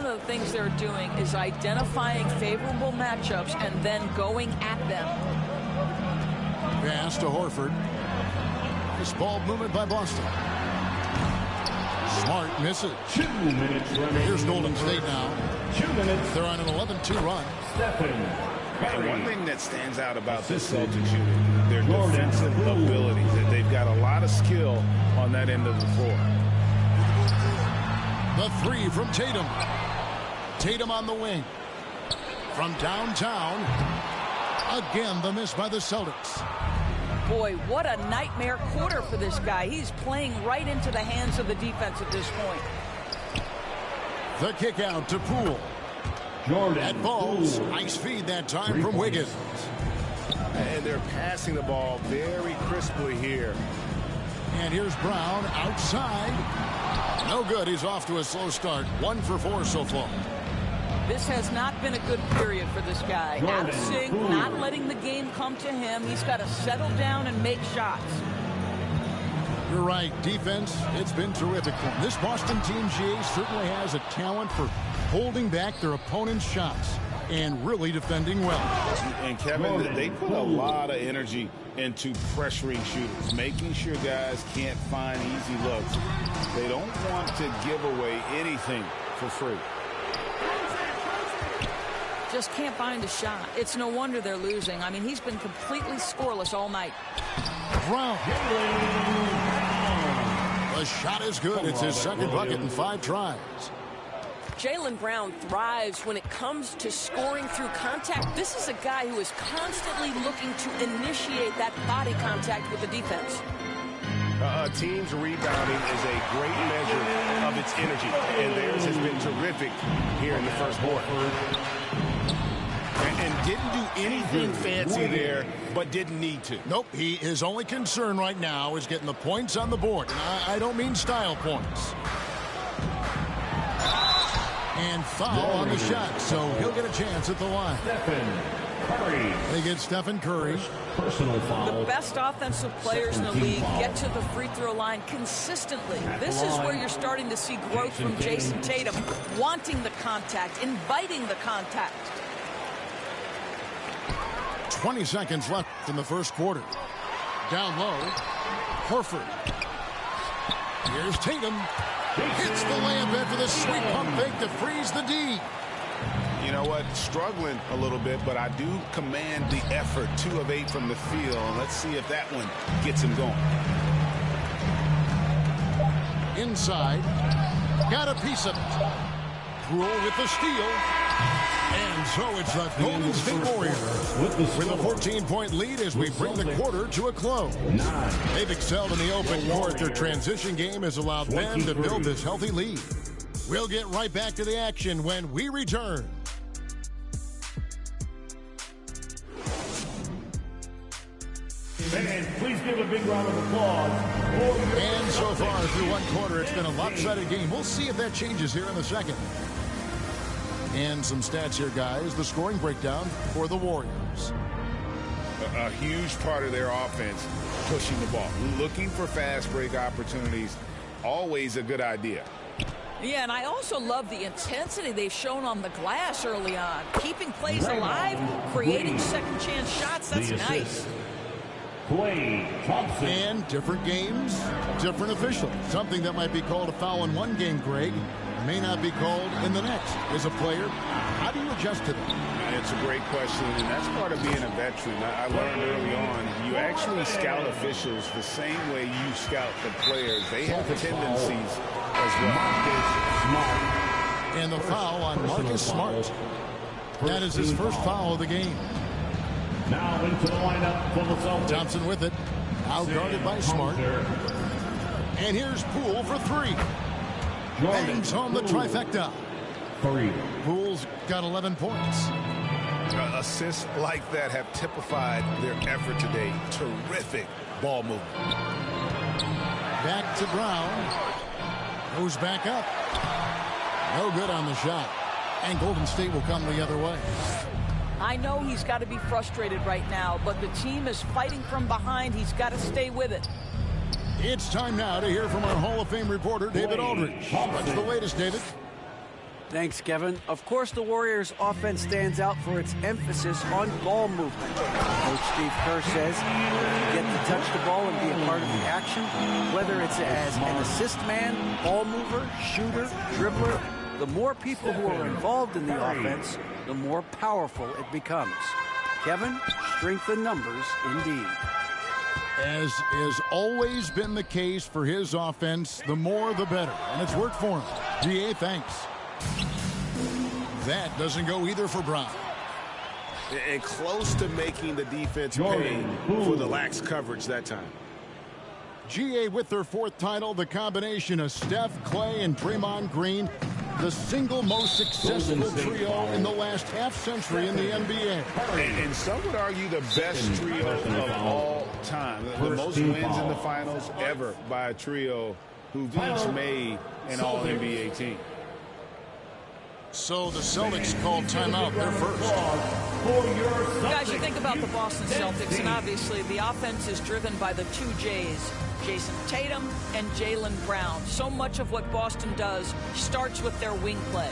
one of the things they're doing is identifying favorable matchups and then going at them. Pass to Horford. This ball movement by Boston. Smart misses. 2 minutes remaining. Here's Golden State now. 2 minutes. They're on an 11-2 run. Stephen And Curry. one thing that stands out about this Celtics unit, their defensive ability. They've got a lot of skill on that end of the floor. The three from Tatum. Tatum on the wing. From downtown. Again, the miss by the Celtics. Boy, what a nightmare quarter for this guy. He's playing right into the hands of the defense at this point. The kick out to Poole. Jordan At Balls. Poole. Nice feed that time from Wiggins. And they're passing the ball very crisply here. And here's Brown outside. No good. He's off to a slow start. 1 for 4 so far. This has not been a good period for this guy. Out of sync, not letting the game come to him. He's got to settle down and make shots. You're right. Defense, it's been terrific for him. This Boston team, GA, certainly has a talent for holding back their opponent's shots and really defending well. And Kevin, they put a lot of energy into pressuring shooters, making sure guys can't find easy looks. They don't want to give away anything for free. Just can't find a shot. It's no wonder they're losing. I mean, he's been completely scoreless all night. Brown. The shot is good. It's his second bucket in 5 tries. Jaylen Brown thrives when it comes to scoring through contact. This is a guy who is constantly looking to initiate that body contact with the defense. A team's rebounding is a great measure of its energy, and theirs has been terrific here in the first quarter. And didn't do anything fancy there, but didn't need to. Nope, his only concern right now is getting the points on the board. And I don't mean style points. And foul on the shot, so he'll get a chance at the line. Stephen Curry. They get Stephen Curry. Personal foul. The best offensive players in the league get to the free throw line consistently. This is where you're starting to see growth from Jason Tatum, wanting the contact, inviting the contact. 20 seconds left in the first quarter. Down low, Horford. Here's Tatum. Hits the layup in for the sweet pump fake to freeze the D. You know what? Struggling a little bit, but I do command the effort. 2 of 8 from the field. Let's see if that one gets him going. Inside. Got a piece of it. Poole with the steal. And so it's the Golden State Warriors with a 14-point lead as we bring the quarter to a close. They've excelled in the open court. Their transition game has allowed them to build this healthy lead. We'll get right back to the action when we return. And please give a big round of applause. And so far through one quarter, it's been a lopsided game. We'll see if that changes here in the second. And some stats here, guys. The scoring breakdown for the Warriors. A huge part of their offense, pushing the ball. Looking for fast break opportunities, always a good idea. Yeah, and I also love the intensity they've shown on the glass early on. Keeping plays alive, creating second chance shots, that's nice. Klay Thompson. And different games, different officials. Something that might be called a foul in one game, Greg, may not be called in the next. As a player, how do you adjust to that? It's a great question, and that's part of being a veteran. I learned early on, you actually scout officials the same way you scout the players. They have tendencies as well. And the foul on Marcus Smart. That is his first foul of the game. Now into the lineup for the Celtics. Thompson with it. Out guarded by Smart. And here's Poole for 3. Bangs home the trifecta. 3. Poole's got 11 points. Assists like that have typified their effort today. Terrific ball movement. Back to Brown. Goes back up. No good on the shot. And Golden State will come the other way. I know he's got to be frustrated right now, but the team is fighting from behind. He's got to stay with it. It's time now to hear from our Hall of Fame reporter, David Aldridge. What's the latest, David? Thanks, Kevin. Of course, the Warriors' offense stands out for its emphasis on ball movement. Coach Steve Kerr says you get to touch the ball and be a part of the action, whether it's as an assist man, ball mover, shooter, dribbler. The more people who are involved in the offense, the more powerful it becomes. Kevin, strength in numbers indeed. As has always been the case for his offense, the more the better. And it's worked for him. GA, thanks. That doesn't go either for Brown. And close to making the defense pay for the lax coverage that time. GA with their 4th title, the combination of Steph, Clay, and Draymond Green, the single most successful trio in the last half-century in the NBA. And some would argue the best trio of all time. The most wins in the finals ever by a trio who've each made an All-NBA team. So the Celtics called timeout. They're first. Guys, you think about the Boston Celtics, and obviously the offense is driven by the 2 J's, Jason Tatum and Jaylen Brown. So much of what Boston does starts with their wing play.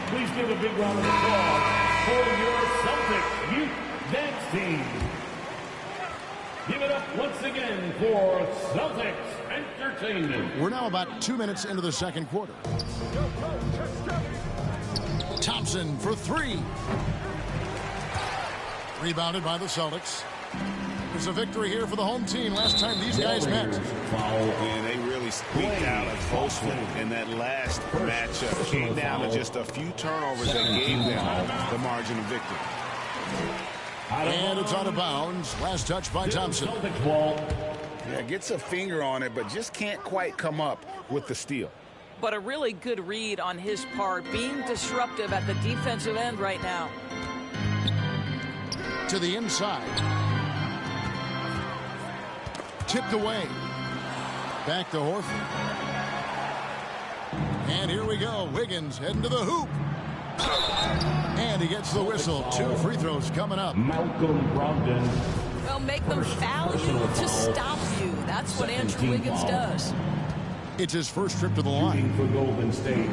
Please give a big round of applause for your Celtics Youth Dance Team. Give it up once again for Celtics Entertainment. We're now about 2 minutes into the second quarter. Thompson for 3. Rebounded by the Celtics. There's a victory here for the home team. Last time these guys met. And they really squeaked out a close one in that last matchup. Came down to just a few turnovers that gave them the margin of victory. And it's out of bounds. Last touch by Thompson. Yeah, gets a finger on it, but just can't quite come up with the steal. But a really good read on his part, being disruptive at the defensive end right now. To the inside. Tipped away. Back to Horford. And here we go. Wiggins heading to the hoop. And he gets the whistle. 2 free throws coming up. Malcolm Brogdon. Well, make them foul you to stop you. That's what Andrew Wiggins does. It's his first trip to the line. For Golden State.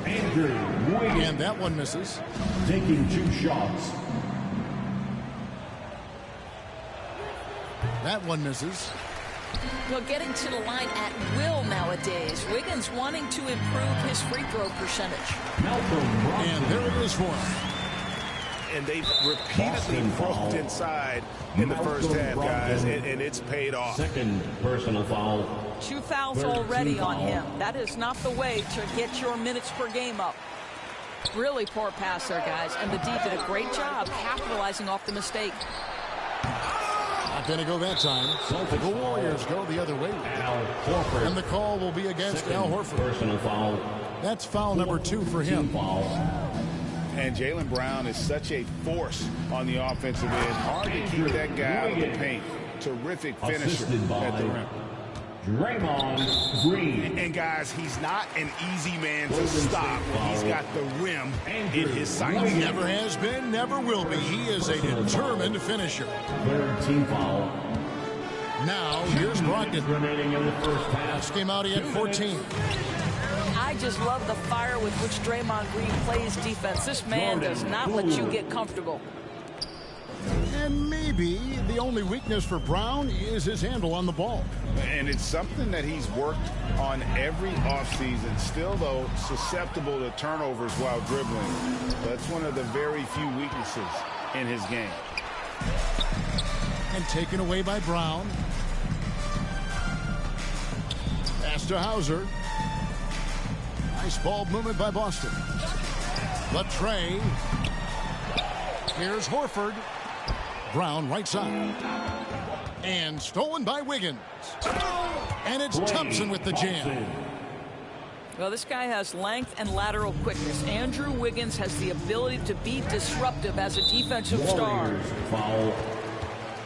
Andrew Wiggins. And that one misses. Taking 2 shots. That one misses. Well, getting to the line at will nowadays. Wiggins wanting to improve his free throw percentage. And there it is for him. And they've repeatedly broke inside in the first half, guys, and it's paid off. Second personal foul. 2 fouls already on him. That is not the way to get your minutes per game up. Really poor pass there, guys. And the D did a great job capitalizing off the mistake. Not going to go that time. The Warriors go the other way. And the call will be against Al Horford. Personal foul. That's foul number 2 for him. And Jaylen Brown is such a force on the offensive end. Hard to keep that guy out of the paint. Terrific finisher at the rim. Draymond Green. And guys, he's not an easy man to stop. He's got the rim in his sights. Never has been, never will be. He is a determined finisher. Third team foul. Now, here's Brogdon. Remaining in the first half. Last game out, he had 14. I just love the fire with which Draymond Green plays defense. This man does not let you get comfortable. And maybe the only weakness for Brown is his handle on the ball. And it's something that he's worked on every offseason. Still, though, susceptible to turnovers while dribbling. That's one of the very few weaknesses in his game. And taken away by Brown. Pass to Hauser. Nice ball movement by Boston. Latre. Here's Horford. Brown right side. And stolen by Wiggins. And it's Thompson with the jam. Well, this guy has length and lateral quickness. Andrew Wiggins has the ability to be disruptive as a defensive star. Foul.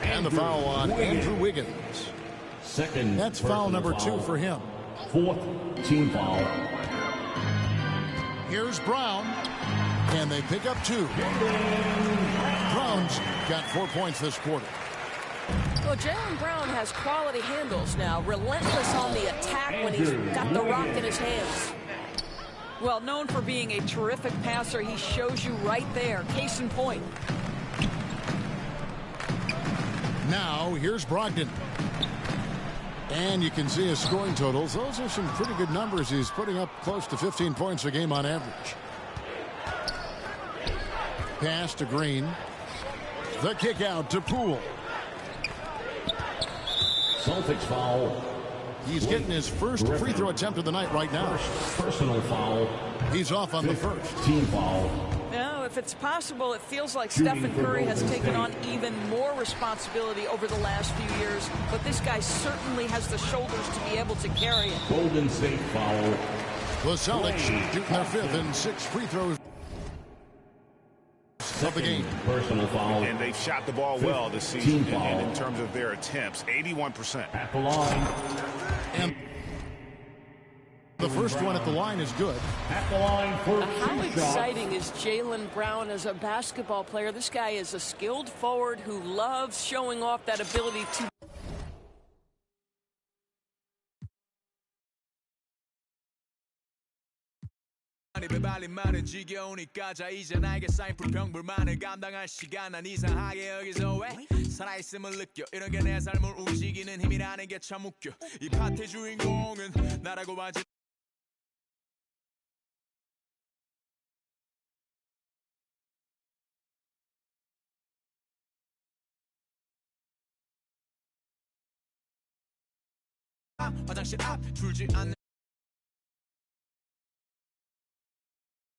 And the foul on Andrew Wiggins. Second. That's foul number 2 for him. Fourth team foul. Here's Brown. And they pick up 2. Brown's got 4 points this quarter. Well, Jaylen Brown has quality handles now. Relentless on the attack when he's got the rock in his hands. Well, known for being a terrific passer, he shows you right there. Case in point. Now, here's Brogdon. And you can see his scoring totals. Those are some pretty good numbers. He's putting up close to 15 points a game on average. Pass to Green. The kick out to Poole. Celtics foul. He's getting his first free throw attempt of the night right now. Personal foul. He's off on the first. Team foul. Now, if it's possible, it feels like Stephen Curry has taken on even more responsibility over the last few years, but this guy certainly has the shoulders to be able to carry it. Golden State foul. The Celtics shooting their 5th and 6th free throws of the game. Personal foul. And they've shot the ball well this season in terms of their attempts. 81%. At the line. And the first one at the line is good. At the line for How exciting is Jaylen Brown as a basketball player? This guy is a skilled forward who loves showing off that ability to 말은 지겨우니까 자 이제 나에게 쌓인 불평불만을 감당할 시간 난 이상하게 여기서 왜 살아있음을 느껴 이런 게 내 삶을 움직이는 힘이라는 게 참 웃겨 이 파트의 주인공은 나라고 하지 화장실 앞 줄지 않는